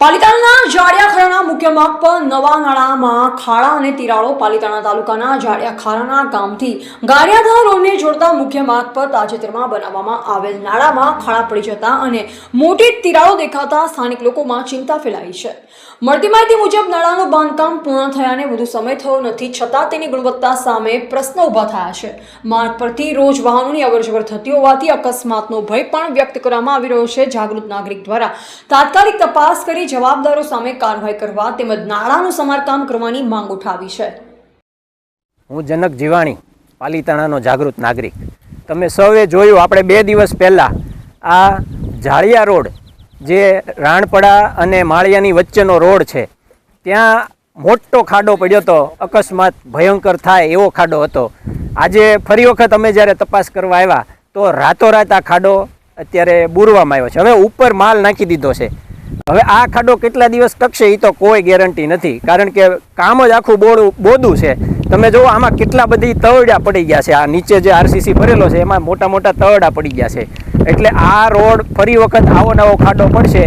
પાલિતાણાના જાડિયા ખારાના મુખ્ય માર્ગ પર નવા નાળામાં ખાડા અને તિરાડો। પાલિતાણા તાલુકાના જાડિયા ખારાના ગામથી ગારિયાધાર રોડને જોડતા મુખ્ય માર્ગ પર તાજેતરમાં બનાવવામાં આવેલ નાળામાં ખાડા પડી જતા અને મોટી તિરાડો દેખાતા સ્થાનિક લોકોમાં ચિંતા ફેલાઈ છે। મળતી માહિતી મુજબ નાળાનું બાંધકામ પૂર્ણ થયાને વધુ સમય થયો નથી, છતાં તેની ગુણવત્તા સામે પ્રશ્ન ઊભા થયા છે। માર્ગ પરથી રોજ વાહનોની અવરજવર થતી હોવાથી અકસ્માતનો ભય પણ વ્યક્ત કરવામાં આવી રહ્યો છે। જાગૃત નાગરિક દ્વારા તાત્કાલિક તપાસ કરી જવાબદારો સામે કાર્યવાહી કરવા તેમજ નાળાનું સમારકામ કરવાની માંગ ઉઠાવી છે। હું જનક જીવાણી, પાલિતાણાનો જાગૃત નાગરિક। તમે સૌએ જોયું, આપણે 2 દિવસ પહેલાં આ જાળિયા રોડ જે રાણપડા અને માળિયાની વચ્ચેનો રોડ છે, ત્યાં મોટો ખાડો પડ્યો હતો। અકસ્માત ભયંકર થાય એવો ખાડો હતો। આજે ફરી વખત અમે જ્યારે તપાસ કરવા આવ્યા તો રાતોરાત આ ખાડો અત્યારે બૂરવામાં આવ્યો છે। હવે ઉપર માલ નાખી દીધો છે। હવે આ ખાડો કેટલા દિવસ ટકશે એ તો કોઈ ગેરંટી નથી, કારણ કે કામ જ આખું બોદું છે। તમે જુઓ, આમાં કેટલા બધી તવડા પડી ગયા છે। આ નીચે જે આરસીસી ભરેલો છે એમાં મોટા મોટા તવડા પડી ગયા છે। એટલે આ રોડ ફરી વખત આવો નવો ખાડો પડશે।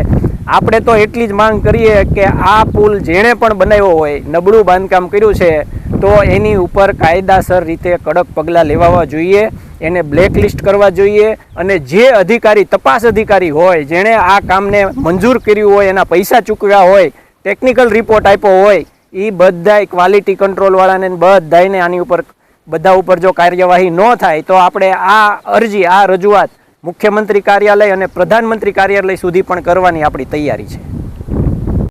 આપણે તો એટલી જ માંગ કરીએ કે આ પુલ જેણે પણ બનાવ્યો હોય, નબળું બાંધકામ કર્યું છે, તો એની ઉપર કાયદાસર રીતે કડક પગલાં લેવા જોઈએ, એને બ્લેકલિસ્ટ કરવા જોઈએ। અને જે અધિકારી, તપાસ અધિકારી હોય, જેણે આ કામને મંજૂર કર્યું હોય, એના પૈસા ચૂકવ્યા હોય, ટેકનિકલ રિપોર્ટ આપ્યો હોય, એ બધાય ક્વોલિટી કંટ્રોલવાળાને બધાને આની ઉપર બધા ઉપર જો કાર્યવાહી ન થાય તો આપણે આ અરજી, આ રજૂઆત મુખ્યમંત્રી કાર્યાલય અને પ્રધાનમંત્રી કાર્યાલય સુધી પણ કરવાની આપણી તૈયારી છે।